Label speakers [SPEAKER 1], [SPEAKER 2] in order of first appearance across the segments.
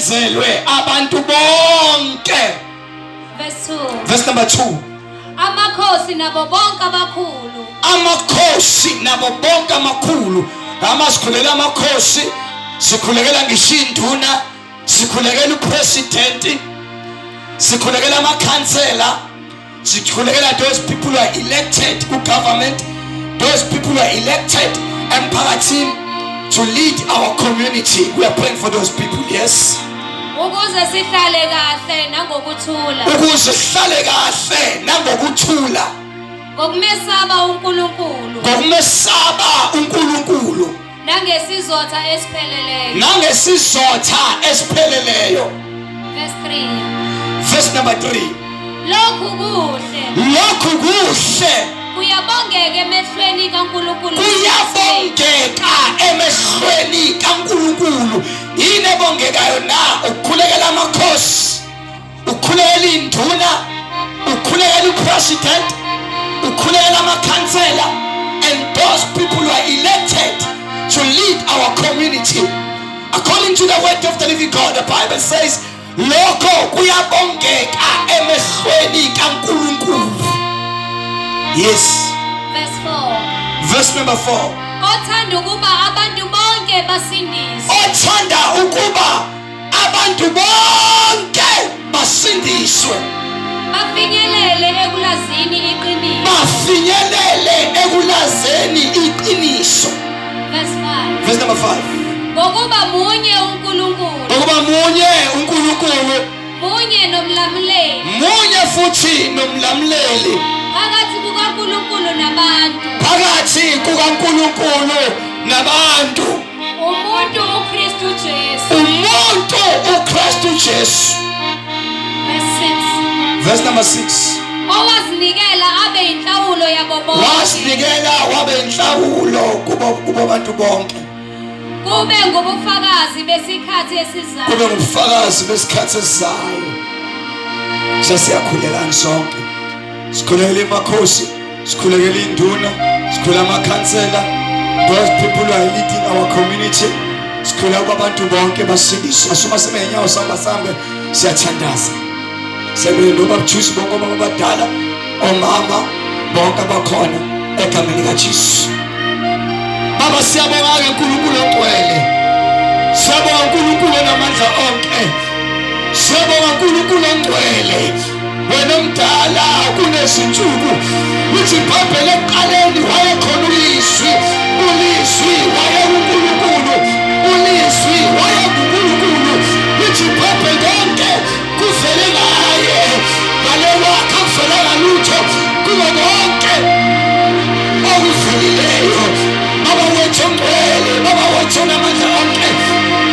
[SPEAKER 1] yenzelwe abantu bonke.
[SPEAKER 2] Verse 2.
[SPEAKER 1] Verse number 2.
[SPEAKER 2] Amakhosi nabo bonke abakhulu.
[SPEAKER 1] Amakhosi nabo bonke amakhulu. Asikhulela amakhosi, sikhulekela ngisho induna, sikhulekela upresident, sikhulekela amakhansela, sikhulekela those people who are elected to government, those people who are elected emphakathini to lead our community. We are praying for those people, yes.
[SPEAKER 2] Ukuze sihlale kahle nangokuthula.
[SPEAKER 1] Ukuze sihlale kahle nangokuthula.
[SPEAKER 2] Ngokumesaba uNkulunkulu.
[SPEAKER 1] Ngokumesaba uNkulunkulu.
[SPEAKER 2] Nangesizotha esipheleleyo.
[SPEAKER 1] Nangesizotha esipheleleyo.
[SPEAKER 2] Verse 3.
[SPEAKER 1] Verse number 3.
[SPEAKER 2] Lokhu kuhle.
[SPEAKER 1] Lokhu kuhle.
[SPEAKER 2] Kuyabongeka emehlweni kaNkulunkulu.
[SPEAKER 1] Kuyabongeka emehlweni kaNkulunkulu. Yini ebongekayo na? Ukukhulekela amakhosi, ukukhulekela induna, ukukhulekela upresident, ukukhulekela amakhansela, and those people who are elected to lead our community. According to the word of the living God, the Bible says, lokho kuyabongeka emehlweni kaNkulunkulu. Yes.
[SPEAKER 2] Verse 4.
[SPEAKER 1] Verse number 4.
[SPEAKER 2] Othanda ukuba abantu bonke basindiswe.
[SPEAKER 1] Othanda ukuba abantu bonke basindiswe.
[SPEAKER 2] Bafinyelele ekulazini iqiniso.
[SPEAKER 1] Bafinyelele ekulazeni iqiniso.
[SPEAKER 2] Verse 5.
[SPEAKER 1] Verse number 5.
[SPEAKER 2] Ngokuba munye uNkulunkulu.
[SPEAKER 1] Ngokuba munye uNkulunkulu.
[SPEAKER 2] Munye nomlamuleli.
[SPEAKER 1] Munye futhi nomlamuleli.
[SPEAKER 2] Phakathi kukaNkulunkulu nabantu.
[SPEAKER 1] Phakathi kukaNkulunkulu nabantu.
[SPEAKER 2] Umuntu uKristu Jesu.
[SPEAKER 1] Umuntu uKristu Jesu.
[SPEAKER 2] Verse 6.
[SPEAKER 1] Verse number 6.
[SPEAKER 2] Owazinikela abe inhlawulo yabo bonke.
[SPEAKER 1] Wasinikela wabe inhlawulo kubo bantu bonke.
[SPEAKER 2] Kube ngobufakazi besikhathi esizayo.
[SPEAKER 1] Kube ngobufakazi besikhathi esizayo. Sesiyakhulekani sonke. Sikhulekela amakhosi, sikhulekela induna, sikhulekela amakhansela, those people who are leading our community. Sikhulekela kwabantu bonke basindiswe. Asuma semenyawo sambe siyathandaza. Sebe nobabuthusi bonke abadala, omama bonke abakhona egameni likaJesu. Baba siyabonga uNkulunkulu ogcwele. Siyabonga uNkulunkulu onamandla onke. Siyabonga uNkulunkulu ongcwele. Wena mdala kunezinsuku uthi iBhayibheli ekuqaleni wayekhona ulizwi, ulizwi wayeNkulunkulu, ulizwi wayeNkulunkulu. Uthi iBhayibheli konke kuvele ngaye, ngale wakhe akuvelanga lutho kulo konke okuvelileyo. Baba wethu ongcwele, Baba wethu onamandla onke,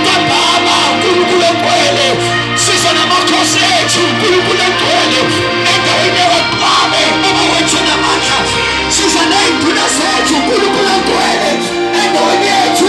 [SPEAKER 1] Baba uNkulunkulu ogcwele, siza namakhosi ethu uNkulunkulu ogcwele endaweni yokuqala. Baba wethu onamandla, siza ney'nduna zethu uNkulunkulu ogcwele endaweni yethu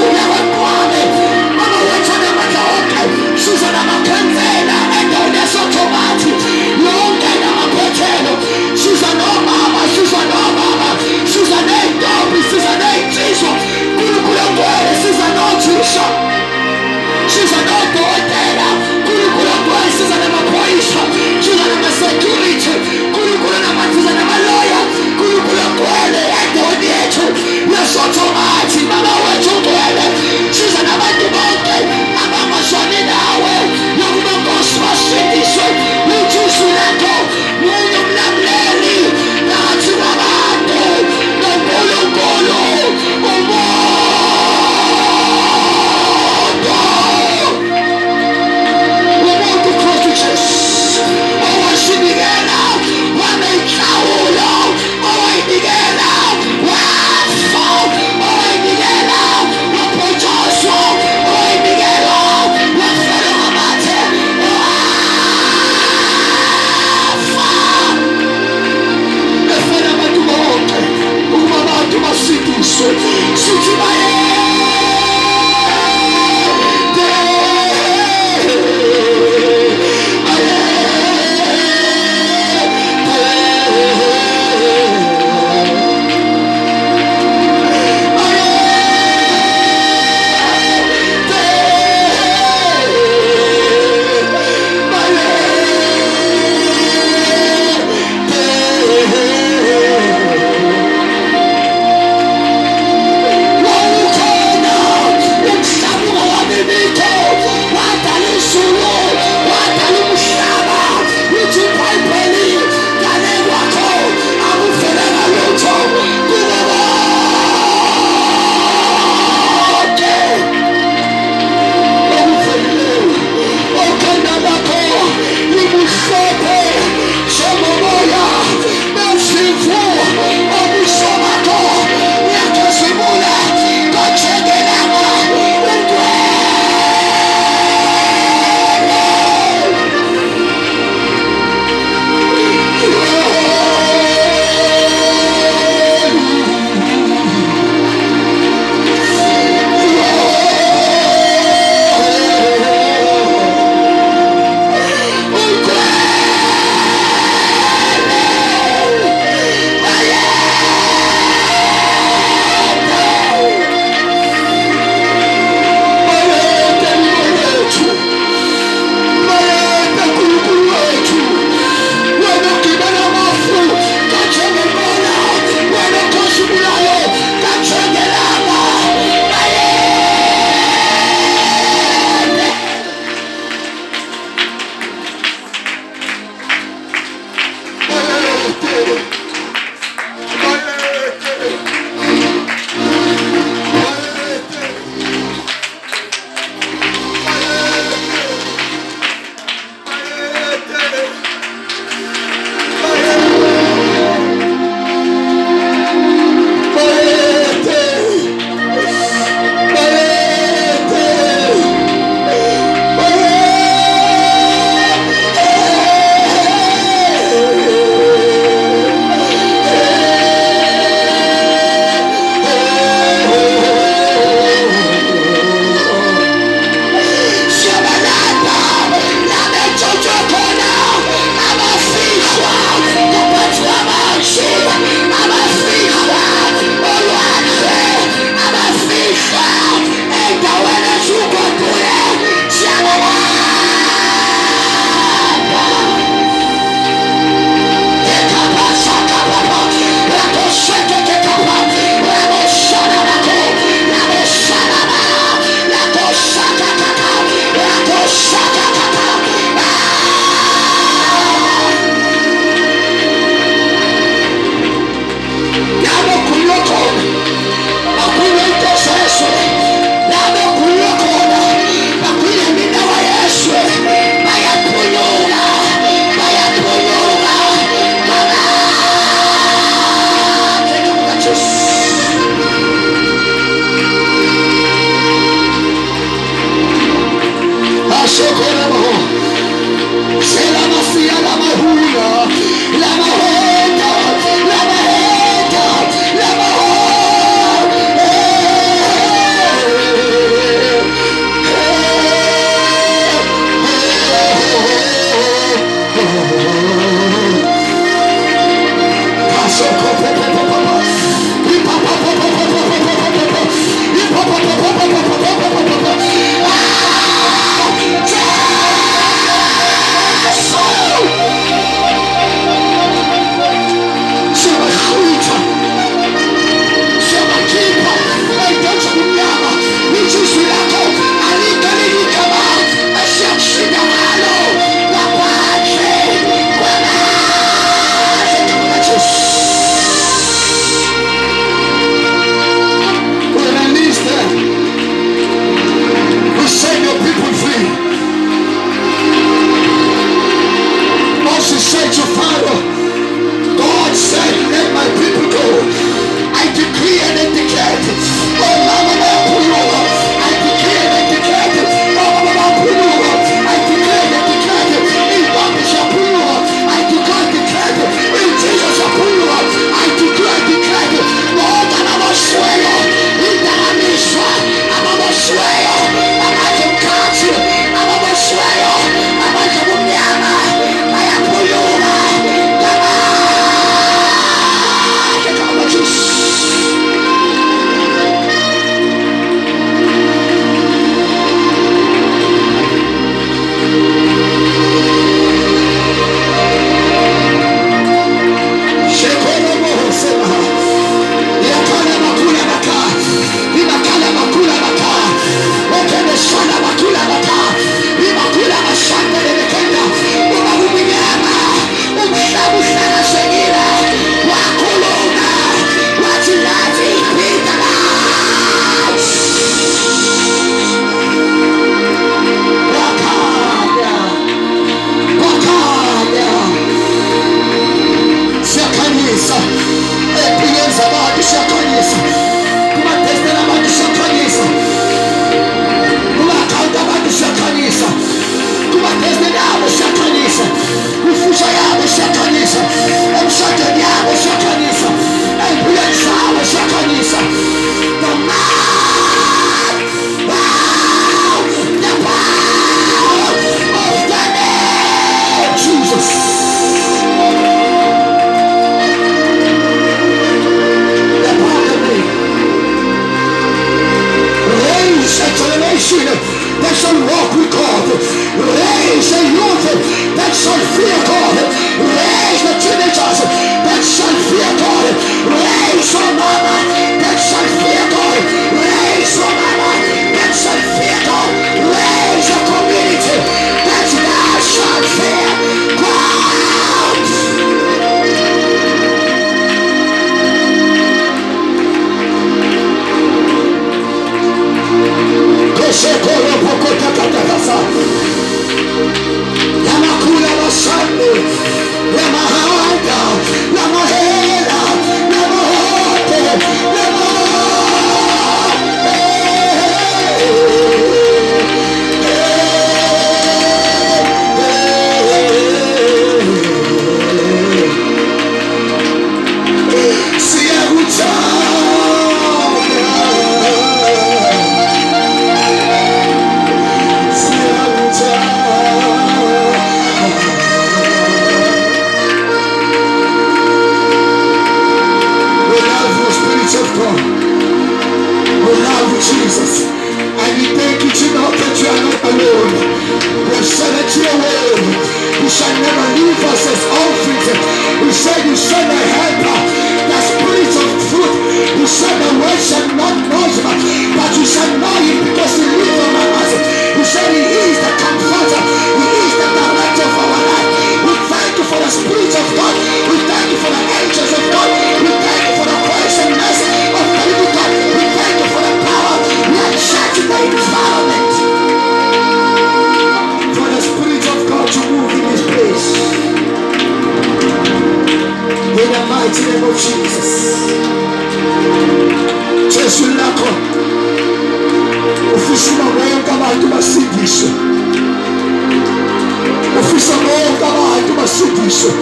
[SPEAKER 1] masindiswe,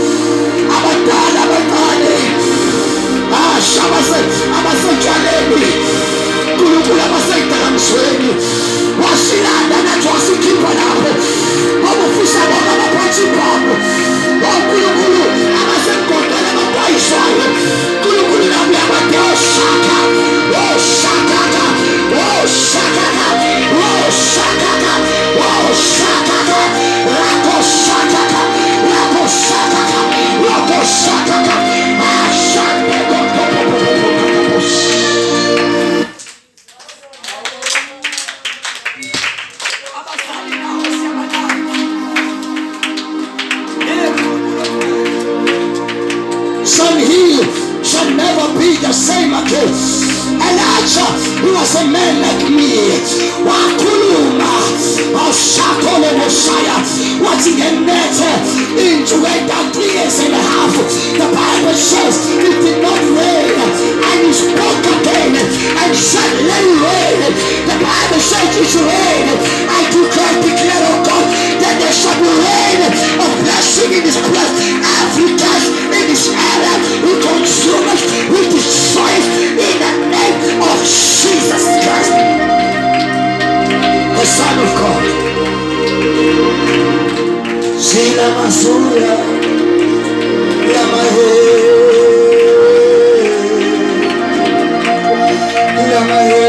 [SPEAKER 1] abadala abancane, abasetshwaleni, uNkulunkulu abaseyidakamizweni, wasilanda nathi wasikhipha lapho, obufisa bona abaphansi babo, uNkulunkulu abasemgodweni abapayiswayo, uNkulunkulu nami yabade oshaka, oshakaka, oshakaka, oshakaka, oshakaka, rakoshakaka, rakoshakaka, rakoshakaka, ashakaka. Son, he shall never be the same again. Elijah, he was a man like me. Wakuluma, Oshakole Messiah, watching a matter into it down 3 years and a half. The Bible says it did not rain, and he spoke again and said, let it rain. The Bible says it should rain. I declare, oh God, that there shall be rain of blessing in this place. Every gas in this area, we consume it, we destroy it in the name of Jesus Christ, the Son of God. Sila Masura, Yamahe, Yamahe.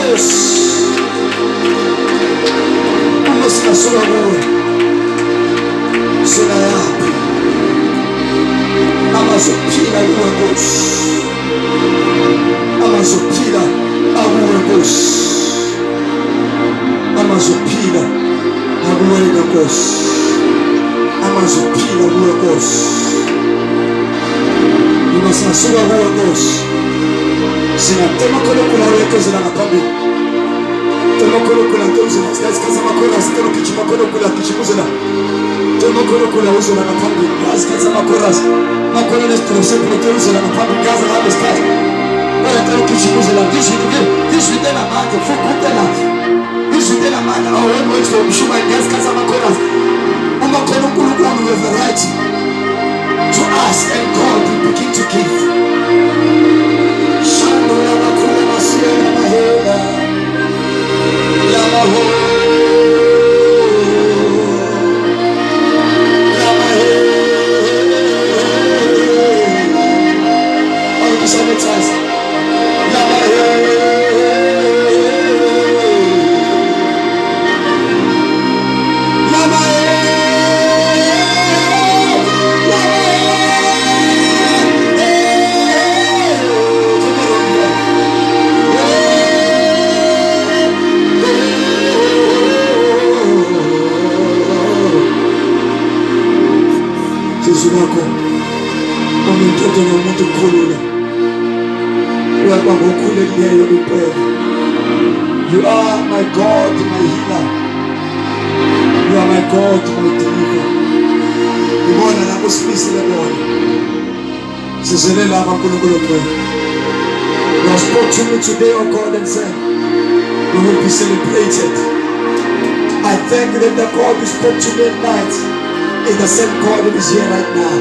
[SPEAKER 1] Yes. Uma sinasuka kuwe. Sinayaphi. Amazophila kuwe Nkosi. Amazophila akuwe Nkosi. Amazophila akuwe Nkosi. Amazophila kuwe Nkosi. Uma sinasuka kuwe Nkosi. Sinatema kolokula wethu zilanga phambili. Tema kolokula uzela sikhathi amakhorasi tema kichima kolokula kichimuzela. Tema kolokula uzela ngaphambili. Sikhathi amakhorasi. Makhona nesitolo sephethe uzela ngaphambili gaza ngabe sikhathi. Bala tema kichimuzela ngishidela manje fukutela. Ngishidela manje awona wethu umshuma ngesikhathi amakhorasi. Uma khona uNkulunkulu we variety to ask and God will begin to give. You are my God, my healer. You are my God, my deliverer. Ibona lapho simisile bona. Sizelela abankulunkulu kwenu. You have spoken to me today, oh God, and said we will be celebrated. I thank you that the God who spoke to me at night is the same God that is here right now.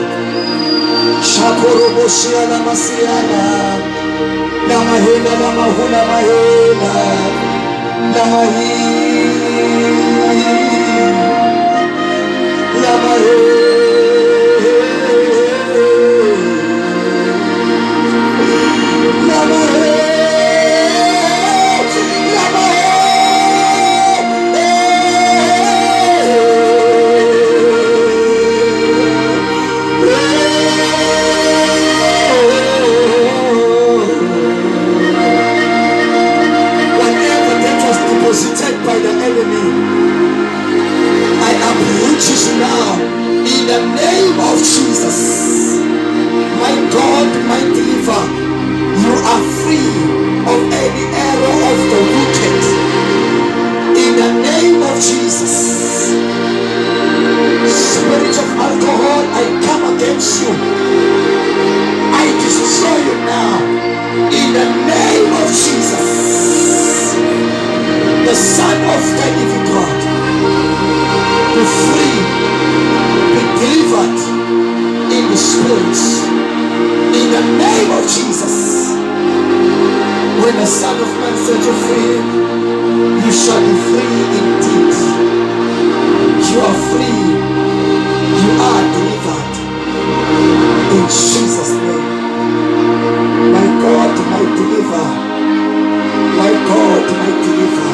[SPEAKER 1] Shakoro Moshiana Masiana. Lama hela, lama hula mahela. Lama hi, lama he, lama he, lama he. Deposited by the enemy, I uproot you now in the name of Jesus. My God, my deliverer, you are free of any error of the wicked. In the name of Jesus. Spirit of alcohol, I come against you. I destroy you now in the name of Jesus. The Son of the living God, be free, be delivered in the Spirit, in the name of Jesus. When the Son of Man set you free, you shall be free indeed. You are free, you are delivered in Jesus' name. My God, my deliverer, my God, my deliverer.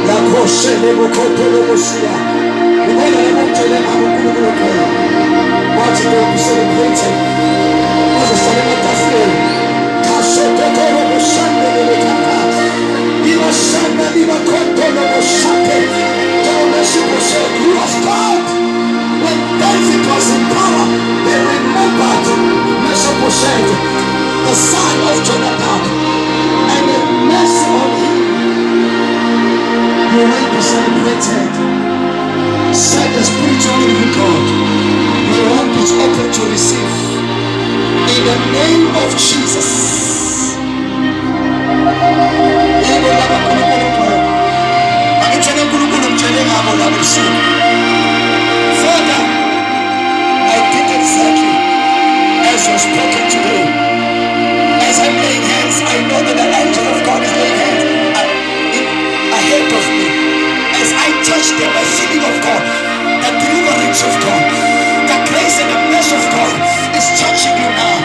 [SPEAKER 1] La croche ne vous comprenez aussi. Vous voyez les mots de l'âme. Watch it be celebrated. As a celebration. Kashoto koro moshande le kaka. Iwa shanda iwa konto no moshate. Don't worship yourself. You are God. When David was in power, they remembered Meshach, the son of Jonathan, and the mercy on him. You will be celebrated. Said the spiritual living God. Your heart is open to receive. In the name of Jesus. Father, I did exactly as you spoken today. As I'm laying hands, I know that the angel of God is laying hands ahead of me. As I touch the feeling of God, the deliverance of God, the grace and the mercy of God is touching you now.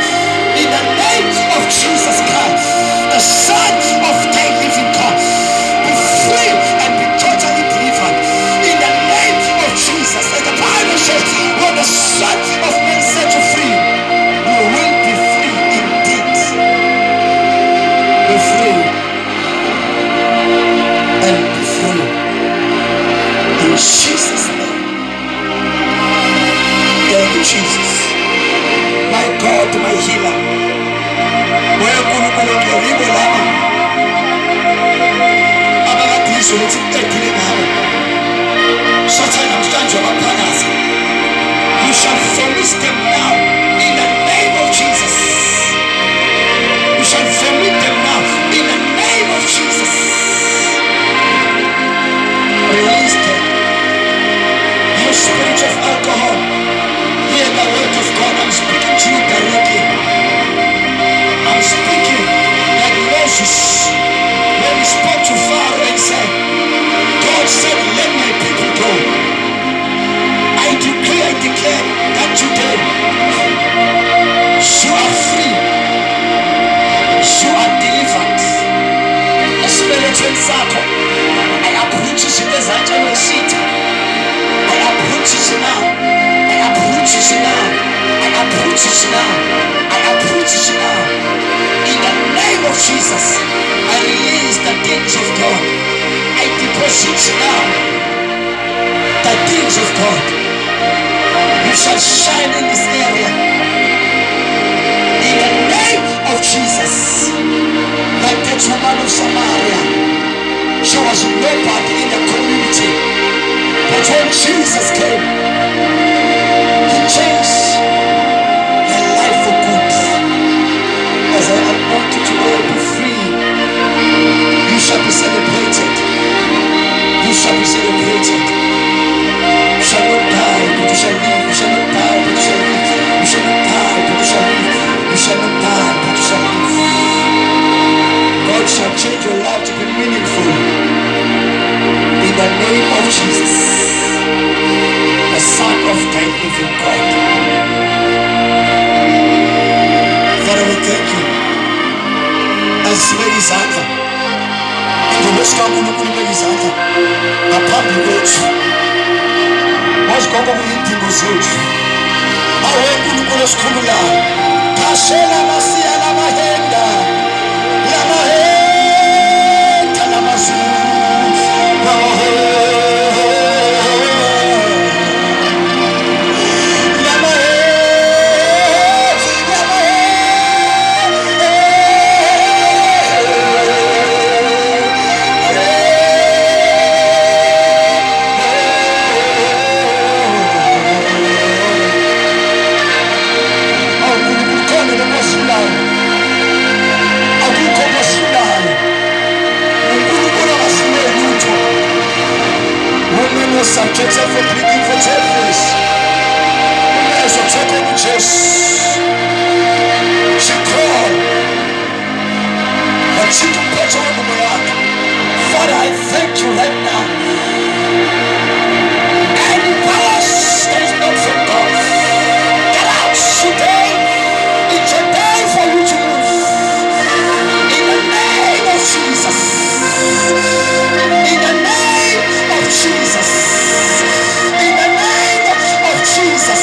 [SPEAKER 1] In the name of Jesus Christ, the Son of the living God. izwi lithi kuqedile ngawe. Satan namhlanje wabaphakaza. You shall vomit them now in the name of Jesus. You shall vomit them now in the name of Jesus. Release them. You spirit of alcohol, hear the word of God. I'm speaking to you directly. I'm speaking like Moses when he spoke to Pharaoh and said, God said, let my people go. I decree, I declare that today you are free, you are delivered. Espiritual circle, I uproot you in the Zanjano seat. I uproot you now. I uproot you now. I uproot you now. I uproot you now. In the name of Jesus, I release the things of God. I deposit now the things of God. You shall shine in this area. In the name of Jesus. Like that woman of Samaria, she was nobody in the community. But when Jesus came, he changed her life for good. As I want you to all be free, you shall be celebrated. You shall be celebrated. You shall not die, but you shall live. You shall not die, but you shall live. You shall not die, but you shall live. You shall not die, but you shall live. God shall change your life to be meaningful. In the name of Jesus, the Son of the living God. Father, we thank you. As many Zanta, and the rest of the many Zanta, a public wage. What's going on in the message? I want you to go to school now. Kashela Masia Lamahenda, Lamahenda, Lamasu, subjects are for pleading for justice. As a token of justice, she called, but she can put on the rock. Father, I thank you right now. Any powers that is not from God, get out today. It's a day for you to move. In the name of Jesus. In the name of Jesus. In the name of Jesus.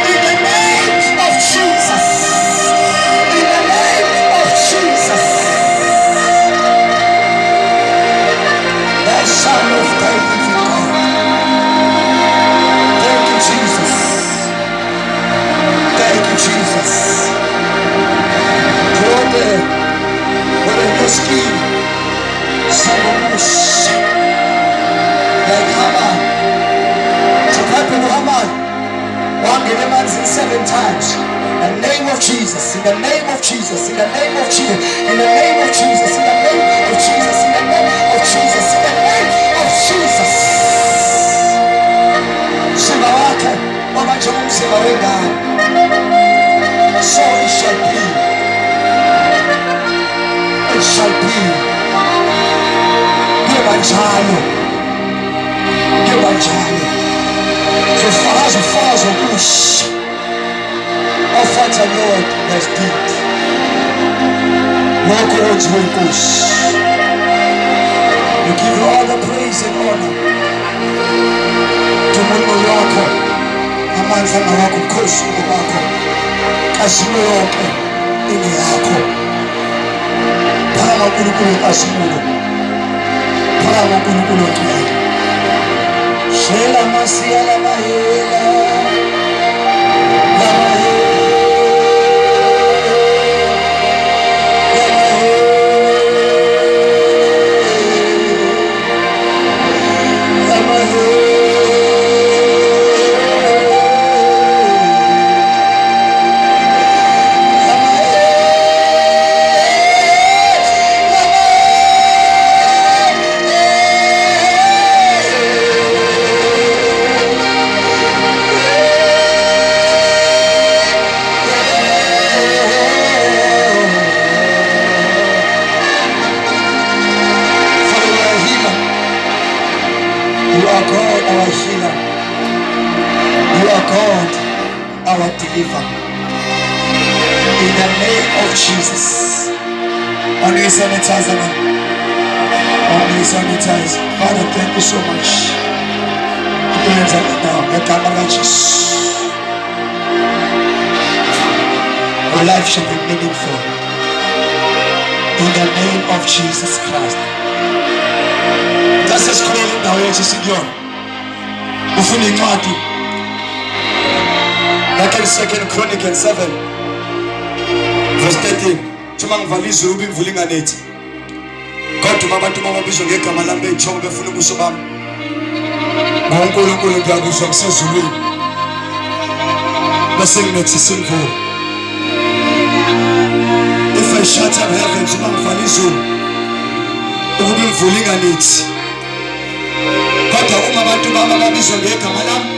[SPEAKER 1] In the name of Jesus. In the name of Jesus. The Son of the living God. Thank you, Jesus. Thank you, Jesus. Go there. What a new scheme. Samomush. Like Haman. To happen to Haman. One demands in 7 times. In the name of Jesus. In the name of Jesus. In the name of Jesus. In the name of Jesus. In the name of Jesus. In the name of Jesus. In the name of Jesus. Sema wake. Mama John sema wenda. So it shall be. It shall be. Yebanjalo. Yebanjalo. So far as a bush. How far the Lord has did. No courage will push. We give you all the praise and honor. Tumuno yako. Amanza na wako kosi wako. Kasimu yoke. Ini yako. Para kulukulu kasimu. Para kulukulu kiyaki. Shela masia la mahela. La mahela. La mahela. are God, our healer. You are God, our deliverer. In the name of Jesus. Only sanitizer. Only sanitizer. Father, thank you so much. Our life shall be meaningful. In the name of Jesus Christ. That's just calling now. It's a signal. Ufuni ngadi. Like in 2 Chronicles 7, verse 13. Tumang valizu rubi mvulinga neti. Kodwa abantu mababizwa ngegama lami beyithombe befuna ubuso bami. ngoNkulunkulu ngiyakuzwa ngisezulwini. Bese nginethisa imvula. If I shut up heavens, umangivala izulu ukuba imvula inganethi. Kodwa uma abantu bami babizwa ngegama lami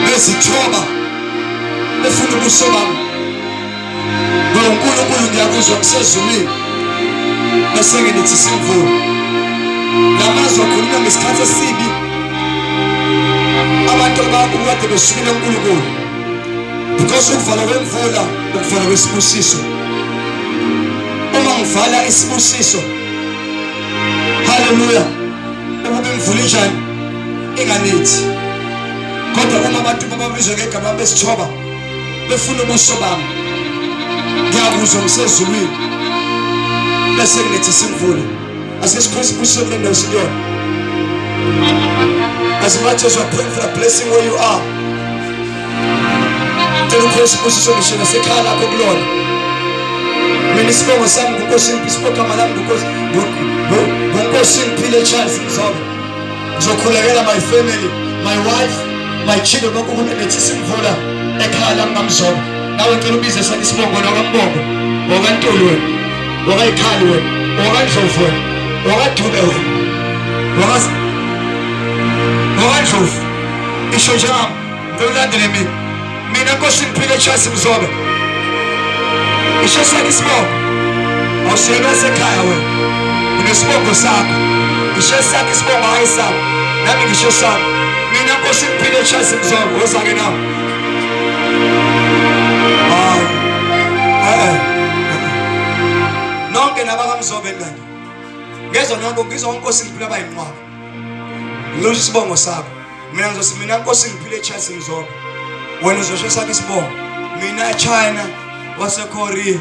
[SPEAKER 1] bezithoba befuna ubuso bami, ngoNkulunkulu ngiyakuzwa ngisezulwini. Bese nginethisa imvula. Lamazwi akhuluma ngesikhathi esibi. Abantu abakade besukile uNkulunkulu. Because ukuvala kwemvula ukuvala kwesibusiso. Uma ngivala isibusiso, haleluya, ukuba imvula injani inganethi. Kodwa uma abantu babizwa ngegama besithoba befuna ubuso bami, ngiyakuzwa ngisezulwini. Bese nginethisa imvula. As much as you are praying for a blessing where you are, tell the position of Sekala Lord. Minister Sam Bukosin spoke Malam because Bukosin Pile Charles Mzobe. Zokulegela my family, my wife, my children, Bokunetism Vola, Ekala Mzobe. Now we can be the Satisfong or Gambo, or Gantulu, or Kalu, or Gantofo. Wakathubewe wakathufu isho jam ngilandele mina Nkosi ngiphile Charles Mzobe isho sakisibongo awusebenza ekhaya wena unesibongo sakho isho sakho isibongo ayisakho nami ngisho sakho mina Nkosi ngiphile Charles Mzobe wozake nawe nonke nabakamzobe ngani ngezwe nonke ngizwa uNkosi ngiphila bayinqwaba ngizosho isibongo sakho mina ngizothi mina Nkosi ngiphile Charles Mzobe wena uzosho sakho isibongo mina China wase Korea.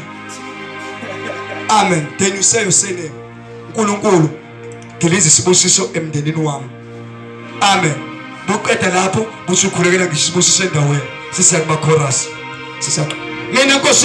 [SPEAKER 1] Amen. Then you say your name. uNkulunkulu ngiliza isibusiso emndenini wami. Amen. Buqeda lapho busukhulekela ngisibusiso endaweni sisiya kuma chorus sisiya mina Nkosi